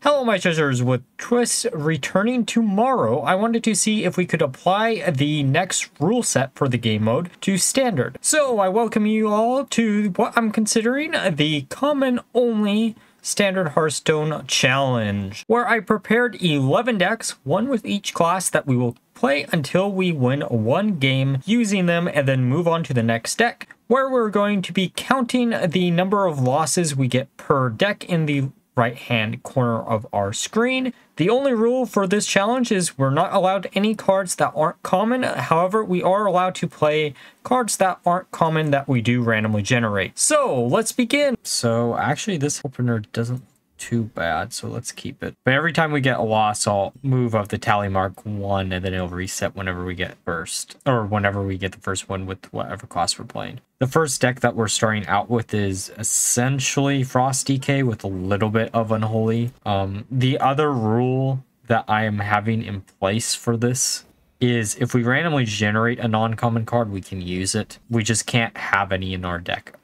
Hello my treasures, with Twist returning tomorrow, I wanted to see if we could apply the next rule set for the game mode to standard. So I welcome you all to what I'm considering the common only Standard Hearthstone challenge, where I prepared 11 decks, one with each class that we will play until we win one game using them and then move on to the next deck, where we're going to be counting the number of losses we get per deck in the right hand corner of our screen. The only rule for this challenge is we're not allowed any cards that aren't common. However, we are allowed to play cards that aren't common that we do randomly generate. So let's begin. So actually this opener doesn't look too bad, so let's keep it. But every time we get a loss, I'll move up the tally mark 1 and then it'll reset whenever we get first, or whenever we get the first one with whatever class we're playing. The first deck that we're starting out with is essentially Frost DK with a little bit of Unholy. The other rule that I am having in place for this is if we randomly generate a non-common card, we can use it. We just can't have any in our deck,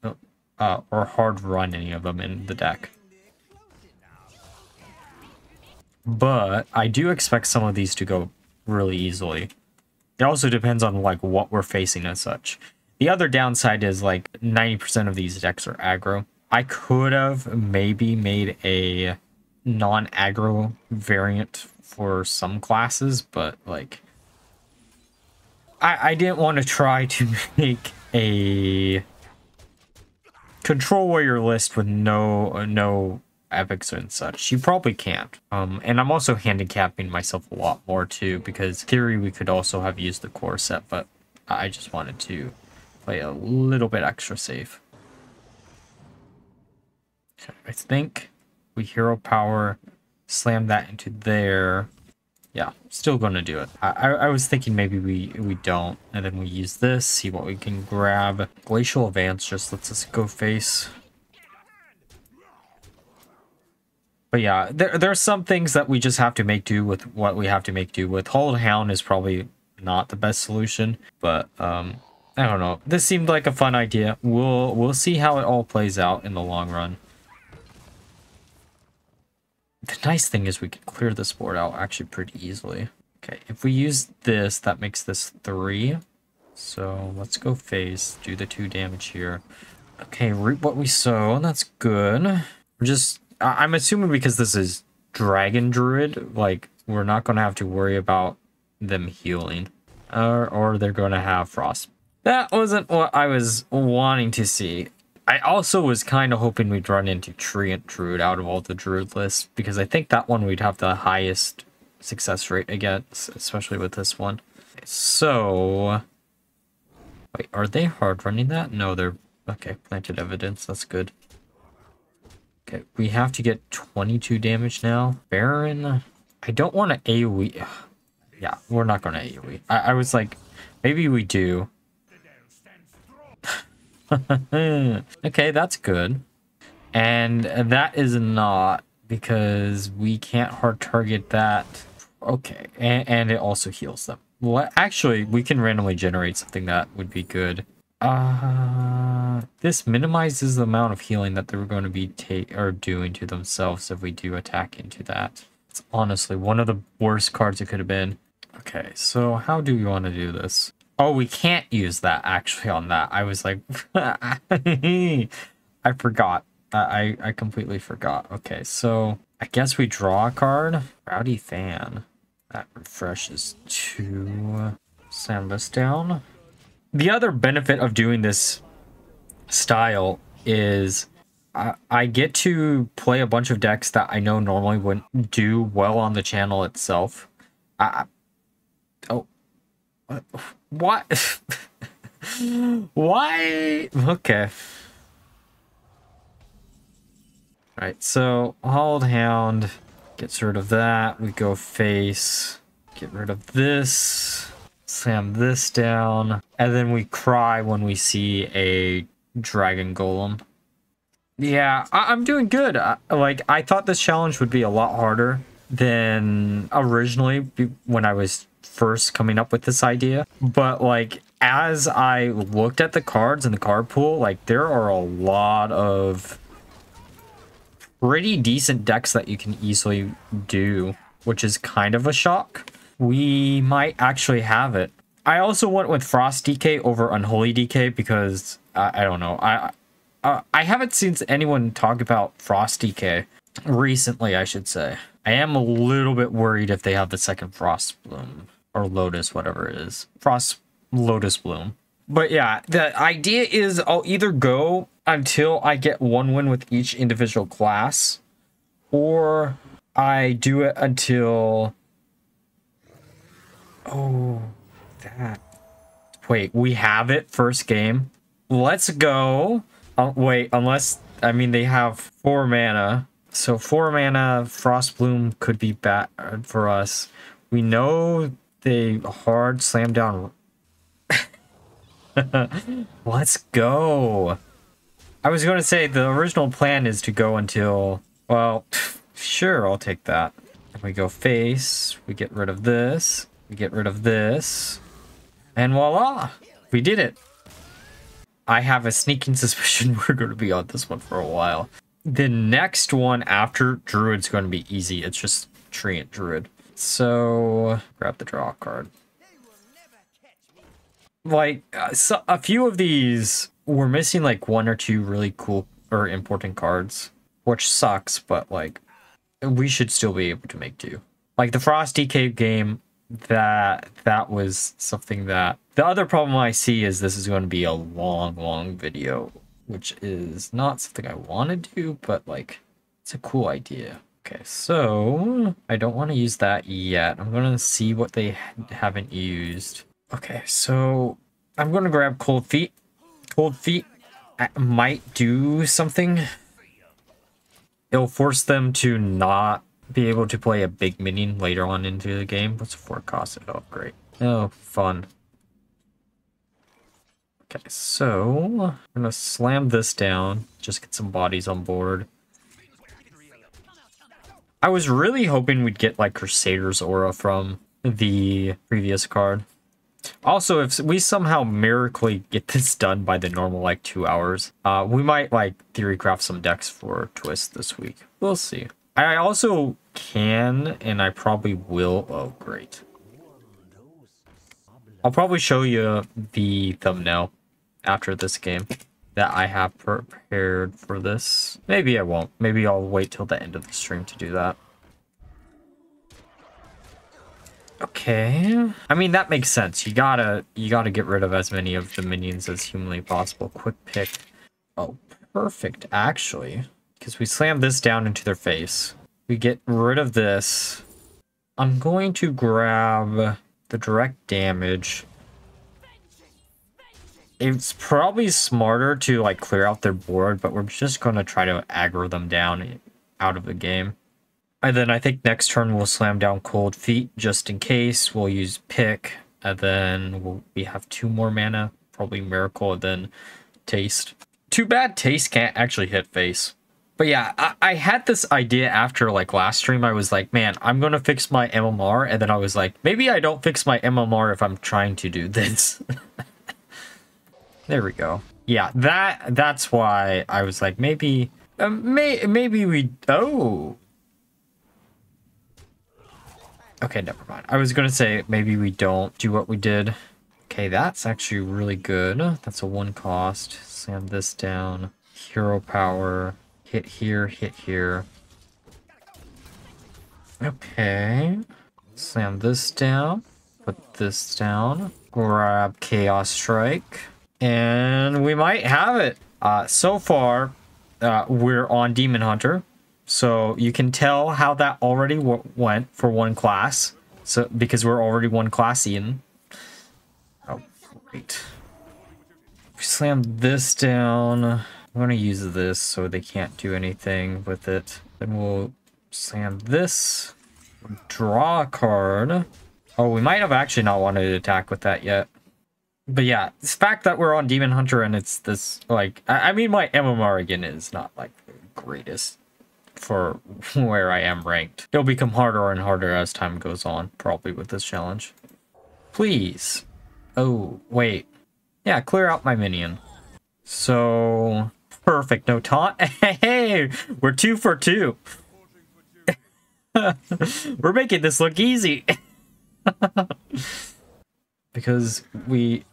or hard run any of them in the deck. But I do expect some of these to go really easily. It also depends on like what we're facing as such. The other downside is like 90% of these decks are aggro. I could have maybe made a non-aggro variant for some classes, but like I didn't want to try to make a control warrior list with no epics and such. You probably can't. And I'm also handicapping myself a lot more too, because in theory we could also have used the core set, but I just wanted to play a little bit extra safe. Okay, I think we hero power, slam that into there. Yeah, still gonna do it. I was thinking maybe we don't, and then we use this, see what we can grab. Glacial Advance just lets us go face. But yeah, there are some things that we just have to make do with what we have to make do with. Hold Hound is probably not the best solution, but I don't know. This seemed like a fun idea. We'll see how it all plays out in the long run. The nice thing is we can clear this board out actually pretty easily. Okay, if we use this, that makes this 3. So let's go face, do the 2 damage here. Okay, reap what we sow, and that's good. We're just... I'm assuming because this is Dragon Druid, like, we're not going to have to worry about them healing. Or they're going to have Frost. That wasn't what I was wanting to see. I also was kind of hoping we'd run into Treant Druid out of all the Druid lists, because I think that one we'd have the highest success rate against, especially with this one. So... wait, are they hard running that? No, they're... okay, planted evidence, that's good. Okay, we have to get 22 damage now. Baron, I don't want to AoE. Yeah, we're not going to AoE. I was like, maybe we do. Okay, that's good. And that is not, because we can't hard target that. Okay, and it also heals them. Well, actually, we can randomly generate something that would be good. This minimizes the amount of healing that they're going to be doing to themselves if we do attack into that. It's honestly one of the worst cards it could have been. Okay, so how do we want to do this? Oh, we can't use that actually on that. I was like, I forgot. I completely forgot. Okay, so I guess we draw a card. Rowdy Fan. That refreshes 2. Sand this down. The other benefit of doing this style is I get to play a bunch of decks that I know normally wouldn't do well on the channel itself. Oh, what? Why? Okay. Alright, so Hold Hound gets rid of that. We go face. Get rid of this. Slam this down, and then we cry when we see a dragon golem. Yeah, I'm doing good. Like, I thought this challenge would be a lot harder than originally when I was first coming up with this idea. But like, as I looked at the cards in the card pool, like there are a lot of pretty decent decks that you can easily do, which is kind of a shock. We might actually have it. I also went with Frost DK over Unholy DK because I don't know. I haven't seen anyone talk about Frost DK recently, I should say. I am a little bit worried if they have the second Frost Bloom or Lotus, whatever it is. Frost Lotus Bloom. But yeah, the idea is I'll either go until I get 1 win with each individual class, or I do it until... Oh, that... Wait, we have it first game. Let's go. Wait, unless... I mean, they have 4 mana. So 4 mana Frost Bloom could be bad for us. We know they hard slam down... Let's go. I was going to say the original plan is to go until... Well, sure, I'll take that. We go face. We get rid of this. We get rid of this. And voila! We did it. I have a sneaking suspicion we're going to be on this one for a while. The next one after Druid's going to be easy. It's just Treant Druid. So, grab the draw card. Like, so a few of these, we're missing like 1 or 2 really cool or important cards, which sucks, but like, we should still be able to make do. Like the Frost DK game, that was something that... The other problem I see is this is going to be a long video, which is not something I want to do, but like, it's a cool idea. Okay, so I don't want to use that yet. I'm going to see what they haven't used. Okay, so I'm going to grab Cold Feet. Cold Feet might do something. It'll force them to not be able to play a big minion later on into the game. What's the 4 cost? Oh, great. Oh, fun. Okay, so I'm going to slam this down. Just get some bodies on board. I was really hoping we'd get like Crusader's Aura from the previous card. Also, if we somehow miraculously get this done by the normal like 2 hours, we might like theory craft some decks for Twist this week. We'll see. I also can, and I probably will. Oh, great. I'll probably show you the thumbnail after this game that I have prepared for this. Maybe I won't. Maybe I'll wait till the end of the stream to do that. Okay. I mean, that makes sense. You gotta get rid of as many of the minions as humanly possible. Quick pick. Oh, perfect, actually. Because we slam this down into their face. We get rid of this. I'm going to grab the direct damage. It's probably smarter to like clear out their board, but we're just going to try to aggro them down out of the game. And then I think next turn we'll slam down Cold Feet just in case. We'll use Pick, and then we have 2 more mana, probably Miracle, and then Taste. Too bad Taste can't actually hit face. But yeah, I had this idea after like last stream. I was like, man, I'm going to fix my MMR. And then I was like, maybe I don't fix my MMR if I'm trying to do this. There we go. Yeah, that's why I was like, maybe we... Oh. Okay, never mind. I was going to say maybe we don't do what we did. Okay, that's actually really good. That's a 1 cost. Slam this down. Hero power. Hit here, hit here. Okay. Slam this down. Put this down. Grab Chaos Strike. And we might have it. So far, we're on Demon Hunter. So you can tell how that already went for 1 class. So because we're already 1 class in. Oh, great. We slam this down. I'm going to use this so they can't do anything with it. Then we'll slam this. Draw a card. Oh, we might have actually not wanted to attack with that yet. But yeah, the fact that we're on Demon Hunter and it's this, like, I mean, my MMR again is not like the greatest for where I am ranked. It'll become harder and harder as time goes on, probably with this challenge. Please. Oh, wait. Yeah, clear out my minion. So, Perfect. No taunt. Hey, we're 2 for 2. We're making this look easy. Because we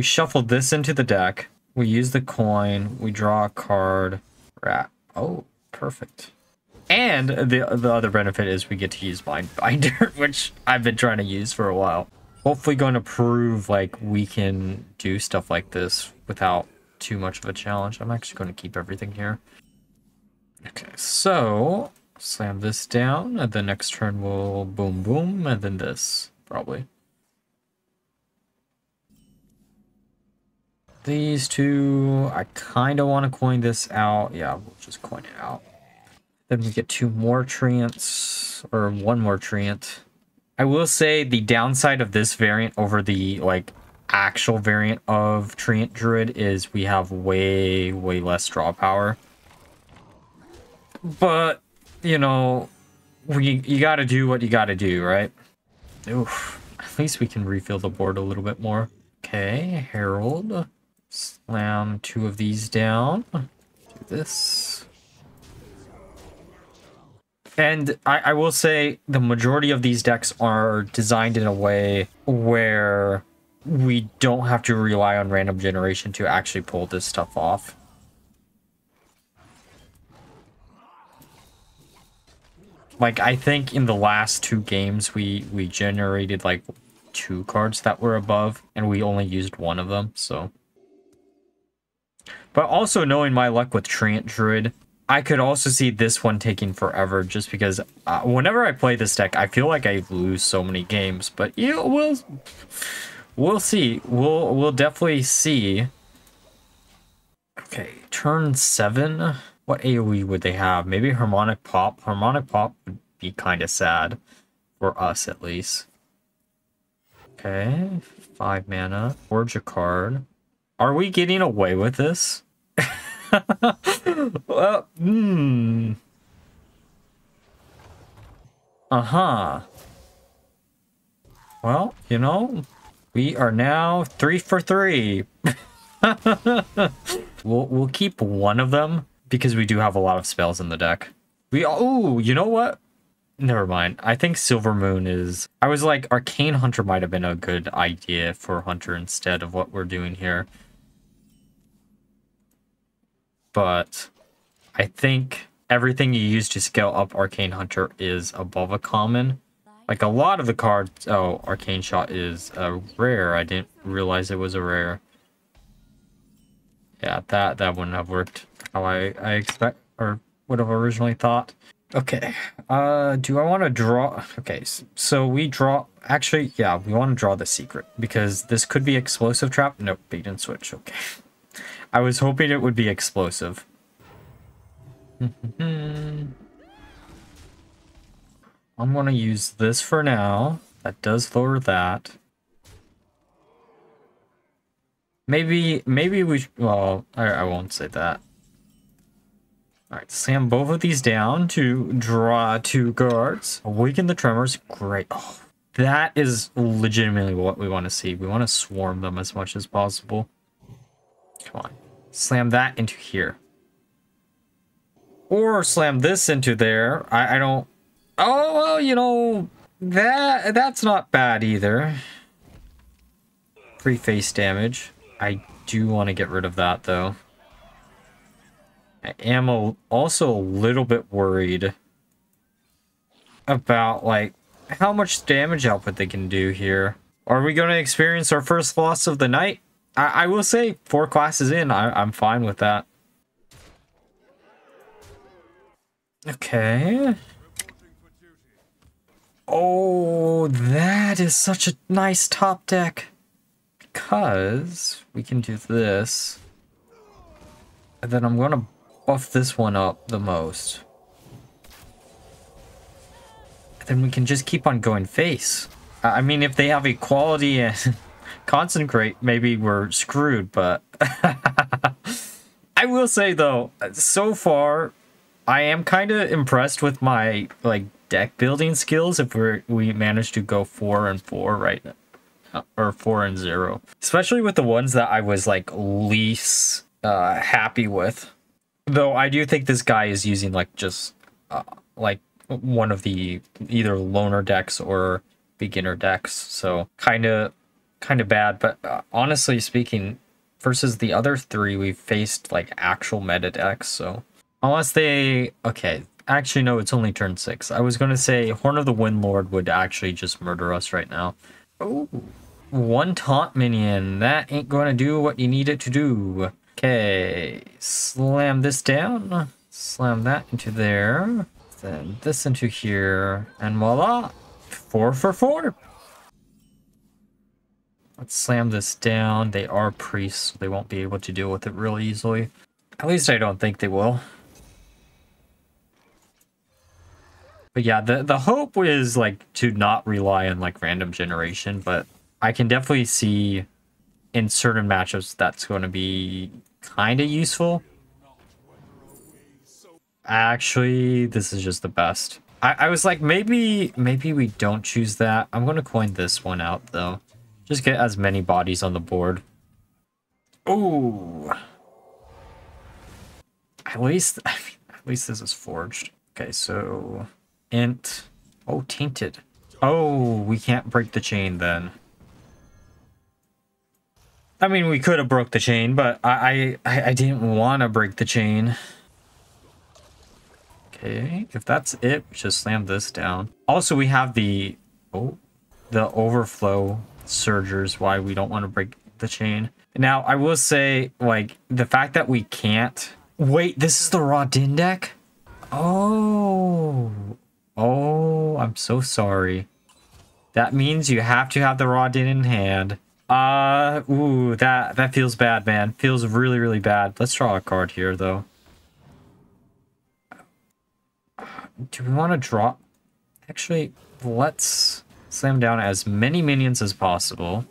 shuffled this into the deck. We use the coin. We draw a card. Oh, perfect. And the other benefit is we get to use Mindbinder, which I've been trying to use for a while. Hopefully going to prove like we can do stuff like this without too much of a challenge. I'm actually going to keep everything here. Okay, so slam this down, and the next turn we'll boom boom, and then this, probably. These two, I kind of want to coin this out. Yeah, we'll just coin it out. Then we get 2 more Treants, or 1 more Treant. I will say the downside of this variant over the, like, actual variant of Treant Druid is we have way less draw power. But, you know, you gotta do what you gotta do, right? Oof. At least we can refill the board a little bit more. Okay, Herald. Slam 2 of these down. Do this. And I will say the majority of these decks are designed in a way where we don't have to rely on random generation to actually pull this stuff off. Like, I think in the last 2 games, we generated, like, 2 cards that were above, and we only used 1 of them, so. But also, knowing my luck with Treant Druid, I could also see this one taking forever, just because whenever I play this deck, I feel like I lose so many games. But yeah, we'll see. We'll definitely see. Okay, turn 7. What AoE would they have? Maybe Harmonic Pop. Harmonic Pop would be kind of sad for us, at least. Okay, 5 mana. Forge a card. Are we getting away with this? Well, Well, you know, we are now 3 for 3. We'll keep 1 of them because we do have a lot of spells in the deck. Oh, you know what? Never mind. I think Silver Moon is... I was like, Arcane Hunter might have been a good idea for Hunter instead of what we're doing here. But I think everything you use to scale up Arcane Hunter is above a common. Like a lot of the cards... Oh, Arcane Shot is a rare. I didn't realize it was a rare. Yeah, that wouldn't have worked how I expect or would have originally thought. Okay, do I want to draw... Okay, so we draw... Actually, yeah, we want to draw the secret because this could be Explosive Trap. Nope, bait and switch. Okay. I was hoping it would be explosive. I'm going to use this for now. That does lower that. Maybe we... Well, I won't say that. Alright, slam both of these down to draw 2 cards. Awaken the Tremors. Great. Oh, that is legitimately what we want to see. We want to swarm them as much as possible. Come on. Slam that into here. Or slam this into there. I don't... Oh, well, you know... That's not bad either. Free face damage. I do want to get rid of that, though. I am also a little bit worried about, like, how much damage output they can do here. Are we going to experience our first loss of the night? I will say 4 classes in, I'm fine with that. Okay. Oh, that is such a nice top deck. Because we can do this. And then I'm going to buff this one up the most. And then we can just keep on going face. I mean, if they have equality and concentrate, maybe we're screwed, but... I will say, though, so far, I am kind of impressed with my, like, deck building skills if we manage to go 4 and 4 right now. Or 4 and 0. Especially with the ones that I was, like, least happy with. Though I do think this guy is using like just like one of the either loner decks or beginner decks, so kind of bad. But honestly speaking, versus the other three, we've faced like actual meta decks. So unless they actually no, it's only turn 6. I was gonna say Horn of the Windlord would actually just murder us right now. Oh, one taunt minion. That ain't gonna do what you need it to do. Okay, slam this down. Slam that into there. Then this into here. And voila! 4 for 4. Let's slam this down. They are priests, so they won't be able to deal with it really easily. At least I don't think they will. But yeah, the hope is like to not rely on like random generation, but I can definitely see in certain matchups that's going to be kind of useful. Actually, this is just the best. I was like, maybe we don't choose that. I'm going to coin this one out though. Just get as many bodies on the board. Ooh. At least this is forged. Okay, so int. Oh, tainted. Oh, we can't break the chain then. I mean, we could have broke the chain, but I didn't want to break the chain. Okay, if that's it, just slam this down. Also, we have the overflow surgers, why we don't want to break the chain. Now, I will say, like, the fact that we can't... Wait, this is the raw din deck? Oh, I'm so sorry. That means you have to have the raw din in hand. Ooh, that feels bad, man. Feels really, really bad. Let's draw a card here, though. Do we want to draw? Actually, let's slam down as many minions as possible.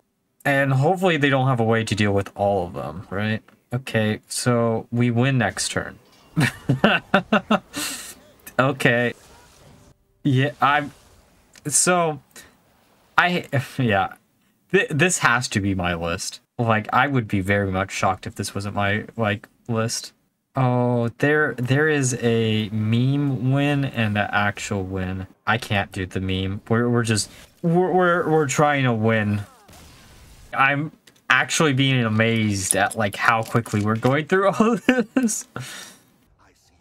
And hopefully they don't have a way to deal with all of them, right? Okay, so we win next turn. Okay. Yeah, yeah. This has to be my list. Like, I would be very much shocked if this wasn't my, like, list. Oh, there is a meme win and an actual win. I can't do the meme. We're trying to win. I'm actually being amazed at like how quickly we're going through all of this.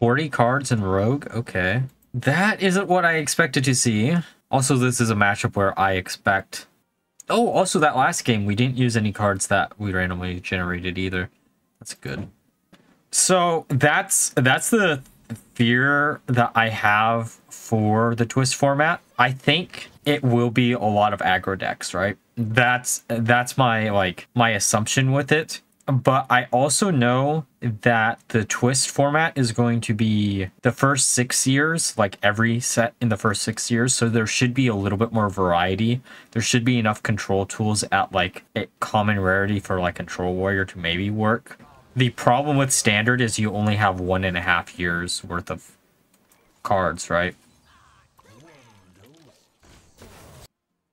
40 cards in Rogue? Okay. That isn't what I expected to see. Also, this is a matchup where I expect... Oh, also that last game, we didn't use any cards that we randomly generated either. That's good. So that's the fear that I have for the Twist format. I think it will be a lot of aggro decks, right? That's my assumption with it. But I also know that the Twist format is going to be the first 6 years, like every set in the first 6 years. So there should be a little bit more variety. There should be enough control tools at like a common rarity for like Control Warrior to maybe work. The problem with Standard is you only have 1.5 years worth of cards, right?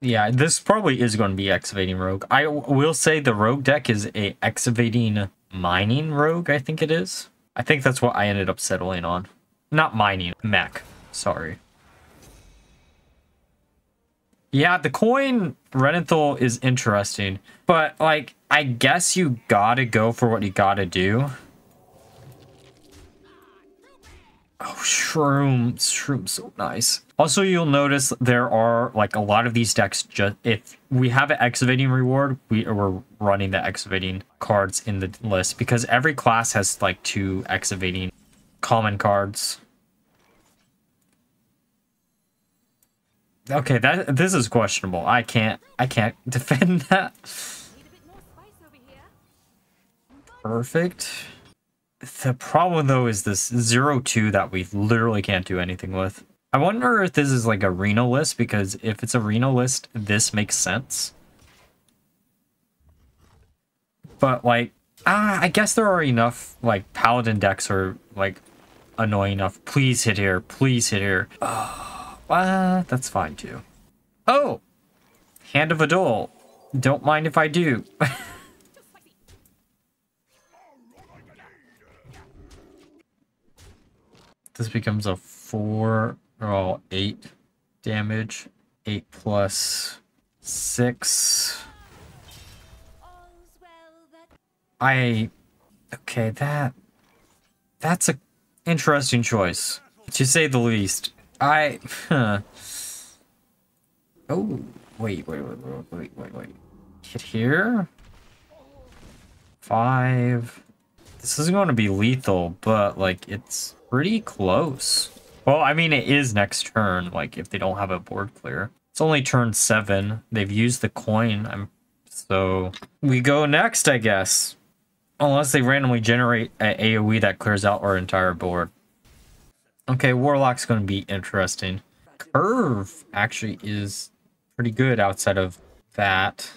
Yeah, this probably is going to be Excavating Rogue. I will say the Rogue deck is a Excavating Mining Rogue, I think it is. I think that's what I ended up settling on. Not Mining, Mech. Sorry. Yeah, the coin Renethal is interesting. But, like, I guess you gotta go for what you gotta do. Oh, Shroom. Shroom's so nice. Also, you'll notice there are, like, a lot of these decks, just if we have an Excavating reward, we're running the Excavating cards in the list, because every class has, like, 2 Excavating common cards. Okay, this is questionable. I can't defend that. Perfect. The problem, though, is this 0-2 that we literally can't do anything with. I wonder if this is like a Reno list, because if it's a Reno list, this makes sense. But, like, I guess there are enough, like, Paladin decks are, like, annoying enough. Please hit here. Please hit here. That's fine, too. Oh! Hand of Adol. Don't mind if I do. This becomes a 4, oh, 8 damage. 8 plus 6. Okay, that's a interesting choice, to say the least. Oh, wait. Hit here. 5. This is going to be lethal, but, like, it's pretty close. Well, I mean, it is next turn, like, if they don't have a board clear. It's only turn 7. They've used the coin. So we go next, I guess. Unless they randomly generate an AoE that clears out our entire board. Okay, Warlock's going to be interesting. Curve actually is pretty good outside of that.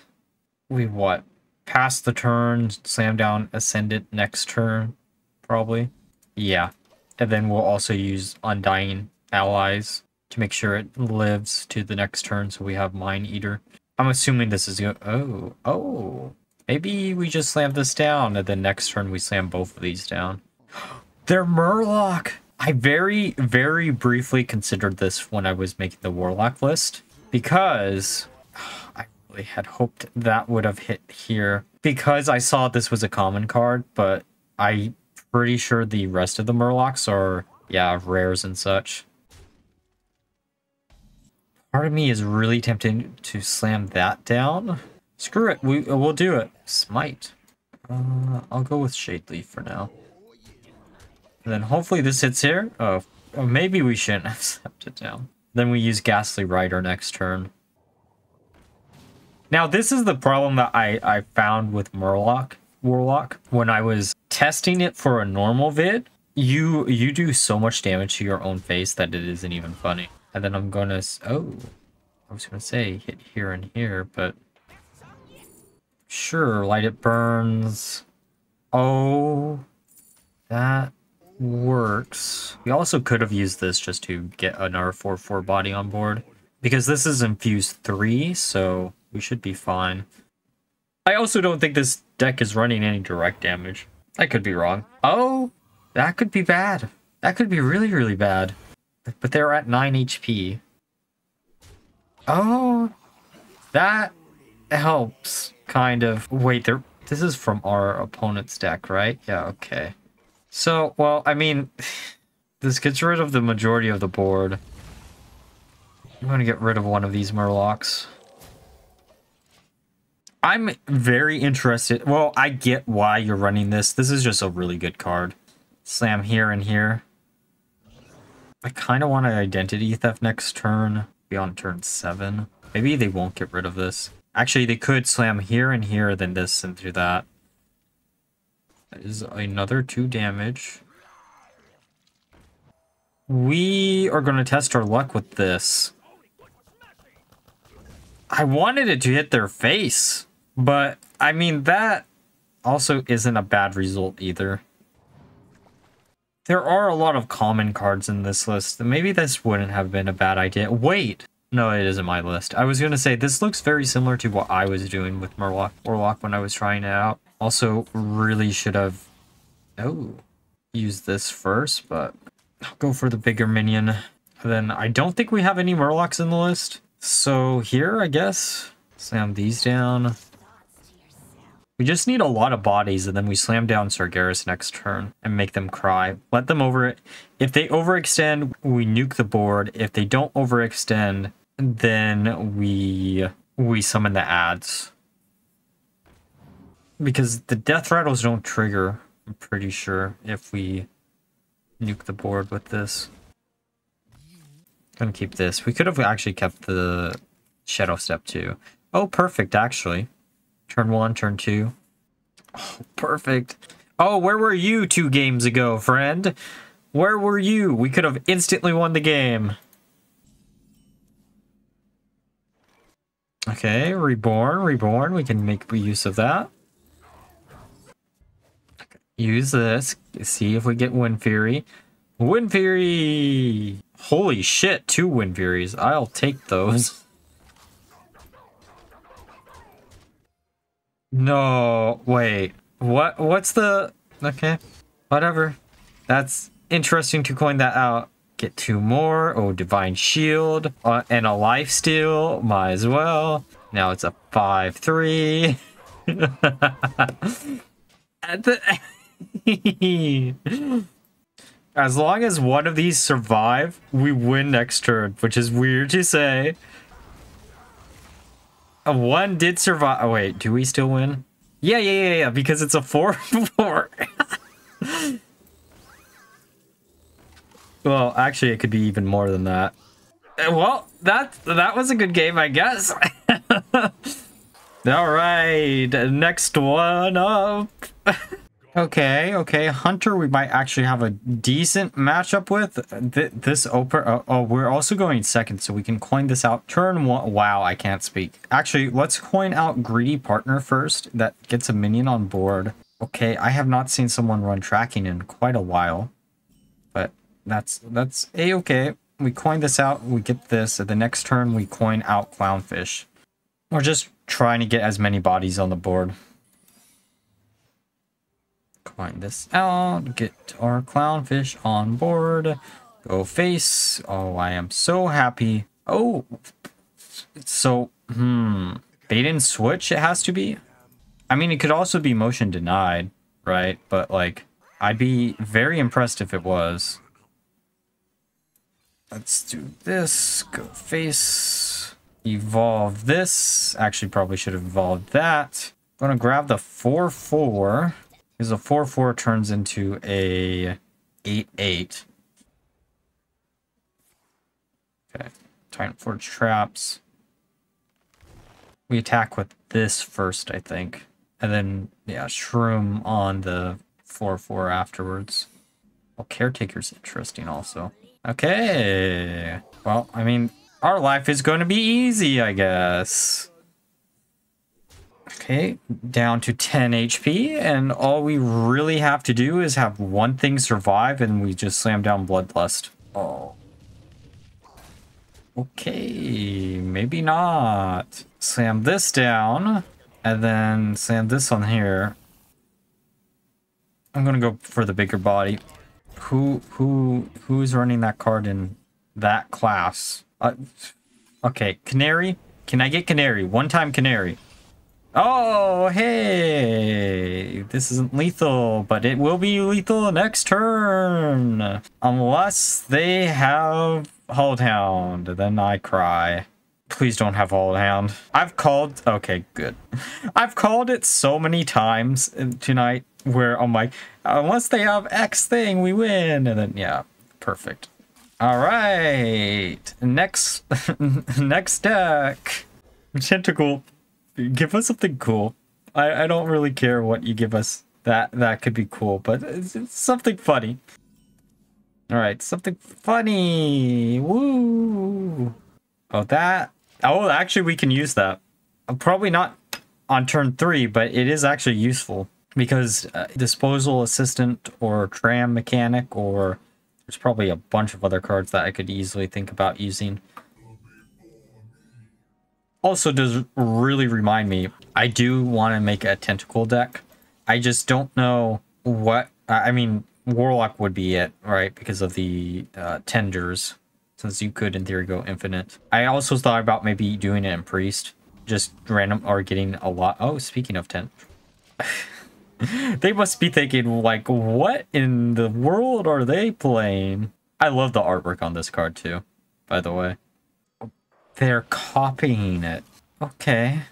We what? Pass the turn, slam down, ascendant next turn, probably. Yeah. And then we'll also use Undying Allies to make sure it lives to the next turn, so we have Mind Eater. I'm assuming this is going to... Oh. Maybe we just slam this down, and then next turn we slam both of these down. They're Murloc! I very, very briefly considered this when I was making the Warlock list, because I really had hoped that would have hit here. Because I saw this was a common card, but I'm pretty sure the rest of the Murlocs are, yeah, rares and such. Part of me is really tempted to slam that down. Screw it, we'll do it. Smite. I'll go with Shade Leaf for now. And then hopefully this hits here. Oh, maybe we shouldn't have slapped it down. Then we use Ghastly Rider next turn. Now this is the problem that I found with Warlock. When I was testing it for a normal vid, you do so much damage to your own face that it isn't even funny. And then I'm gonna... Oh, I was gonna say hit here and here, but... Sure, Light It Burns. Oh, that works. We also could have used this just to get another 4/4 body on board. Because this is infused 3, so we should be fine. I also don't think this deck is running any direct damage. I could be wrong. Oh, that could be bad. That could be really, really bad. But they're at 9 HP. Oh, that helps, kind of. Wait, this is from our opponent's deck, right? Yeah, okay. So, well, I mean, this gets rid of the majority of the board. I'm going to get rid of one of these Murlocs. I'm very interested. Well, I get why you're running this. This is just a really good card. Slam here and here. I kind of want an Identity Theft next turn. Be on turn 7. Maybe they won't get rid of this. Actually, they could slam here and here, then this and do that. That is another 2 damage. We are going to test our luck with this. I wanted it to hit their face, but I mean, that also isn't a bad result either. There are a lot of common cards in this list. Maybe this wouldn't have been a bad idea. Wait! No, it isn't my list. I was going to say, this looks very similar to what I was doing with Warlock when I was trying it out. Also, really should have... Oh, used this first, but I'll go for the bigger minion. Then I don't think we have any Murlocs in the list. So here, I guess, slam these down. We just need a lot of bodies, and then we slam down Sargeras next turn and make them cry. Let them over it. If they overextend, we nuke the board. If they don't overextend, then we summon the ads. Because the death rattles don't trigger, I'm pretty sure, if we nuke the board with this. Gonna keep this. We could have actually kept the Shadow Step too. Oh, perfect, actually. Turn 1, turn 2. Oh, perfect. Oh, where were you 2 games ago, friend? Where were you? We could have instantly won the game. Okay, reborn. We can make use of that. Use this. See if we get Wind Fury. Wind Fury! Holy shit, 2 Wind Furies. I'll take those. No, wait. What's the... Okay, whatever. That's interesting to coin that out. Get 2 more. Oh, Divine Shield. And a lifesteal. Might as well. Now it's a 5-3. As long as one of these survive, we win next turn, which is weird to say. One did survive. Oh, wait. Do we still win? Yeah, because it's a 4-4. Well, actually, it could be even more than that. Well, that was a good game, I guess. All right, next one up. Okay, Hunter, we might actually have a decent matchup with. This open. Oh, we're also going second, so we can coin this out. Turn 1. Wow, I can't speak. Actually, let's coin out Greedy Partner first. That gets a minion on board. Okay, I have not seen someone run tracking in quite a while, but that's a-okay. We coin this out, we get this. At the next turn, we coin out Clownfish. We're just trying to get as many bodies on the board. Coin this out, get our Clownfish on board. Go face. Oh, I am so happy. Oh, so, bait and switch it has to be? I mean, it could also be motion denied, right? But, like, I'd be very impressed if it was. Let's do this. Go face. Evolve this. Actually, probably should have evolved that. I'm going to grab the 4-4. Because a 4-4 turns into a 8-8. Okay. Titan Forge traps. We attack with this first, I think. And then, yeah, Shroom on the 4-4 afterwards. Well, Caretaker's interesting also. Okay. Well, I mean, our life is going to be easy, I guess. Okay, down to 10 HP, and all we really have to do is have one thing survive, and we just slam down Bloodlust. Oh. Okay, maybe not. Slam this down, and then slam this on here. I'm gonna go for the bigger body. Who's running that card in that class? Okay, Canary. Can I get Canary? One-time Canary. Oh, hey! This isn't lethal, but it will be lethal next turn. Unless they have Hold Hound, then I cry. Please don't have Hold Hound. I've called... Okay, good. I've called it so many times tonight where I'm like, unless they have X thing, we win. And then, yeah, perfect. All right. Next, next deck. Tentacle. Give us something cool. I don't really care what you give us. That could be cool, but it's something funny. All right, something funny. Woo! Oh, that. Oh, actually, we can use that. Probably not on turn 3, but it is actually useful because disposal assistant or tram mechanic, or there's probably a bunch of other cards that I could easily think about using. Also does really remind me, I do want to make a tentacle deck. I just don't know what... I mean, Warlock would be it, right? Because of the tenders, since you could, in theory, go infinite. I also thought about maybe doing it in Priest. Just random, or getting a lot... Oh, speaking of tent. They must be thinking, like, what in the world are they playing? I love the artwork on this card, too, by the way. They're copying it. Okay.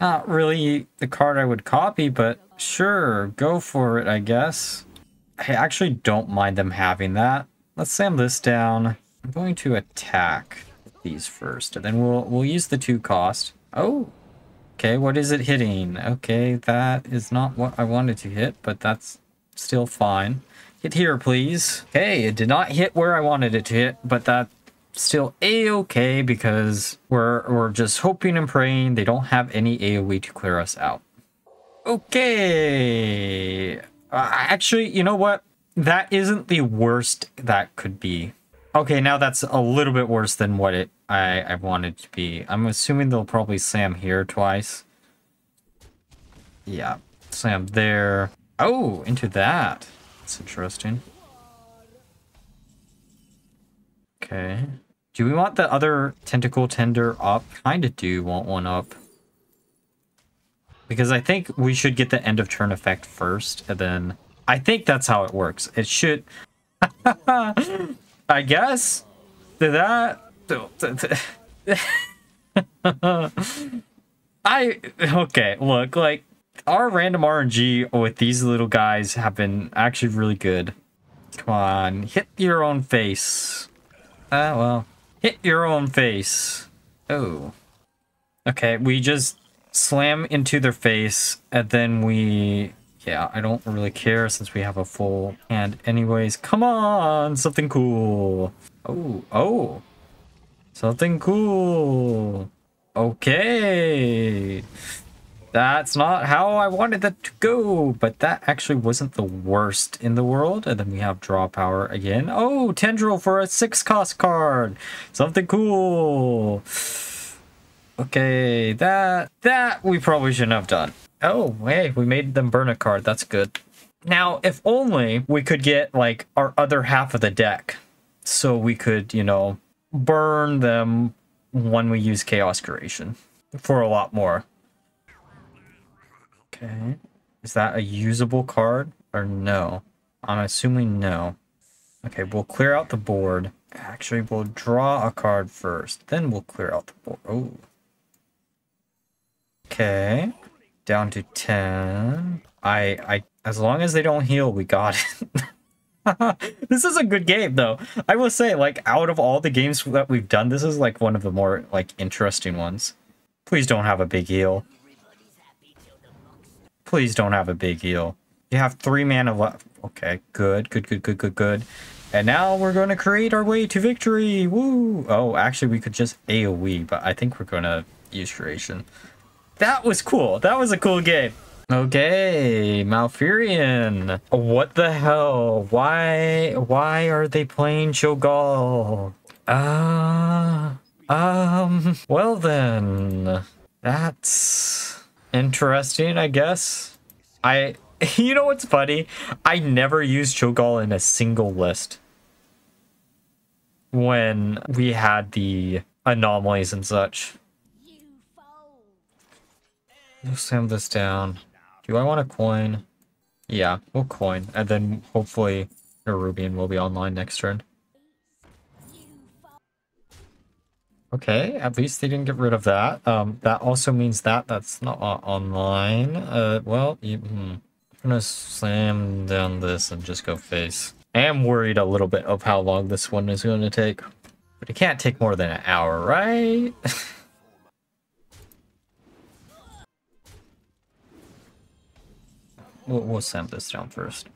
Not really the card I would copy, but sure, go for it, I guess. I actually don't mind them having that. Let's slam this down. I'm going to attack these first, and then we'll use the 2 cost. Oh, okay, what is it hitting? Okay, that is not what I wanted to hit, but that's still fine. Hit here, please. Okay, it did not hit where I wanted it to hit, but that still a-okay because we're just hoping and praying they don't have any AoE to clear us out. Okay. Actually, you know what? That isn't the worst that could be. Okay, now that's a little bit worse than what I wanted to be. I'm assuming they'll probably slam here twice. Yeah, slam there. Oh, into that. That's interesting. Okay. Do we want the other tentacle tender up? Kinda do want one up. Because I think we should get the end of turn effect first, and then... I think that's how it works. It should... I guess? Did that... Okay, look, like, our random RNG with these little guys have been actually really good. Come on, hit your own face. Well, hit your own face. Oh. Okay, we just slam into their face, and then we... Yeah, I don't really care since we have a full hand anyways. Come on, something cool. Oh. Something cool. Okay. That's not how I wanted that to go, but that actually wasn't the worst in the world. And then we have draw power again. Oh, Tendril for a 6-cost card. Something cool. Okay, that we probably shouldn't have done. Oh, hey, we made them burn a card. That's good. Now, if only we could get, like, our other half of the deck. So we could, you know, burn them when we use Chaos Curation for a lot more. Okay. Is that a usable card or no? I'm assuming no. Okay, we'll clear out the board. Actually, we'll draw a card first. Then we'll clear out the board. Oh. Okay. Down to 10. As long as they don't heal, we got it. This is a good game, though. I will say, like, out of all the games that we've done, this is, like, one of the more, like, interesting ones. Please don't have a big heal. Please don't have a big heal. You have 3 mana left. Okay, good. And now we're going to create our way to victory. Woo! Oh, actually, we could just AoE, but I think we're going to use Curation. That was cool. That was a cool game. Okay, Malfurion. What the hell? Why are they playing Shogal? Well then. That's interesting, I guess. You know what's funny? I never used Shogal in a single list when we had the anomalies and such. Let's slam this down. Do I want a coin? Yeah, we'll coin. And then hopefully Nerubian will be online next turn. Okay, at least they didn't get rid of that. That also means that's not online. Well, I'm gonna slam down this and just go face. I am worried a little bit of how long this one is going to take. But it can't take more than an hour, right? We'll slam this down first.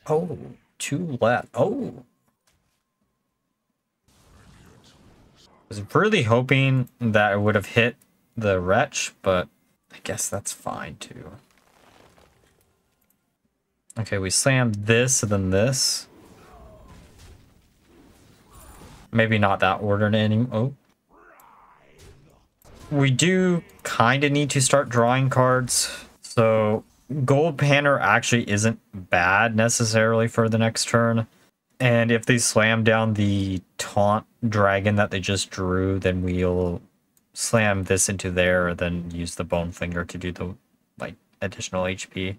Oh, 2 left. Oh. I was really hoping that I would have hit the Wretch, but I guess that's fine too. Okay, we slammed this and then this. Maybe not that order anymore. Oh. We do kind of need to start drawing cards, so Gold Banner actually isn't bad necessarily for the next turn. And if they slam down the taunt dragon that they just drew, then we'll slam this into there and then use the bone finger to do the like additional HP.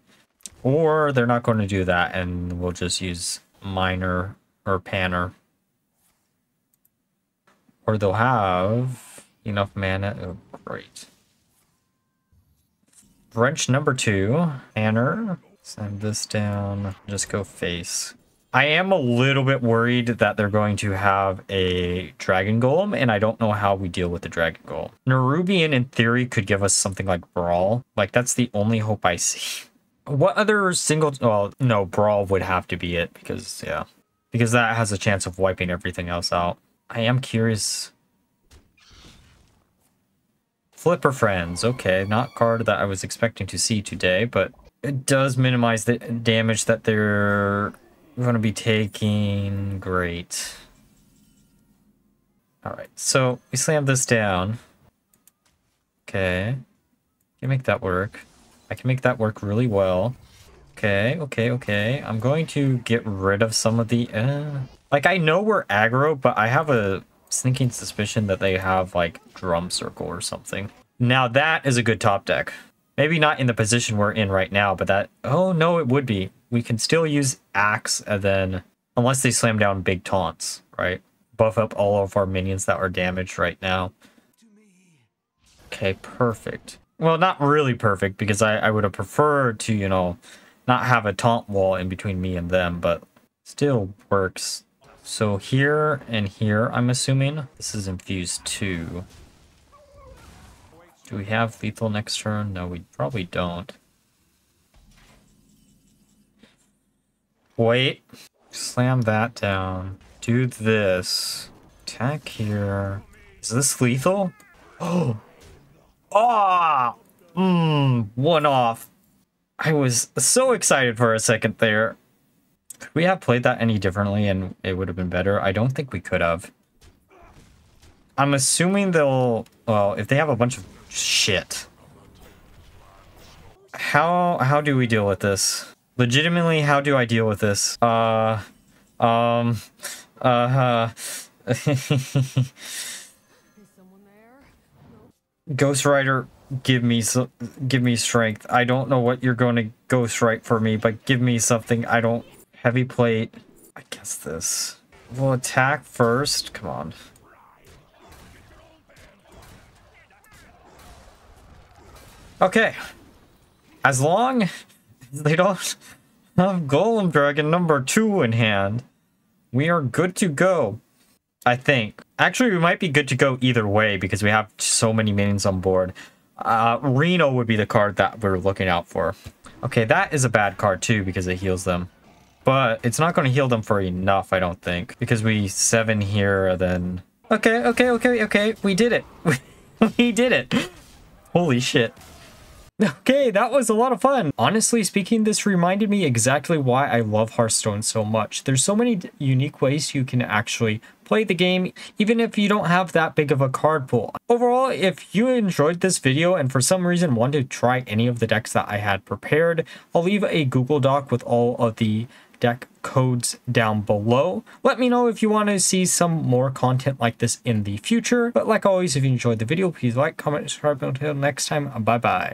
Or they're not going to do that and we'll just use Miner or Panner. Or they'll have enough mana. Oh, great. Wrench number 2, Panner. Send this down. Just go face. I am a little bit worried that they're going to have a Dragon Golem, and I don't know how we deal with the Dragon Golem. Nerubian, in theory, could give us something like Brawl. Like, that's the only hope I see. What other single... Well, no, Brawl would have to be it, because, yeah. Because that has a chance of wiping everything else out. I am curious... Flipper Friends, okay, not card that I was expecting to see today, but it does minimize the damage that they're going to be taking. Great. Alright, so we slam this down. Okay. Can make that work. I can make that work really well. Okay. I'm going to get rid of some of the... Like, I know we're aggro, but I have a sneaking suspicion that they have, like, Drum Circle or something. Now, that is a good top deck. Maybe not in the position we're in right now, but that... Oh, no, it would be. We can still use Axe, and then... Unless they slam down big taunts, right? Buff up all of our minions that are damaged right now. Okay, perfect. Well, not really perfect, because I would have preferred to, you know, not have a taunt wall in between me and them, but still works. So here and here, I'm assuming. This is infused 2. Do we have lethal next turn? No, we probably don't. Wait. Slam that down. Do this. Attack here. Is this lethal? Oh! Ah! One off. I was so excited for a second there. Could we have played that any differently and it would have been better? I don't think we could have. I'm assuming they'll... Well, if they have a bunch of shit. How do we deal with this? Legitimately, how do I deal with this? Ghost Rider, give me strength. I don't know what you're going to Ghost Right for me, but give me something. I don't... Heavy plate. I guess this. We'll attack first. Come on. Okay. As long as they don't have Golem Dragon number 2 in hand, we are good to go. I think. Actually, we might be good to go either way because we have so many minions on board. Reno would be the card that we're looking out for. Okay, that is a bad card too because it heals them. But it's not going to heal them for enough, I don't think. Because we 7 here, then... Okay. We did it. We did it. Holy shit. Okay, that was a lot of fun. Honestly speaking, this reminded me exactly why I love Hearthstone so much. There's so many unique ways you can actually play the game, even if you don't have that big of a card pool. Overall, if you enjoyed this video and for some reason want to try any of the decks that I had prepared, I'll leave a Google Doc with all of the deck codes down below. Let me know if you want to see some more content like this in the future. But like always, if you enjoyed the video, please like, comment, subscribe. Until next time, bye bye.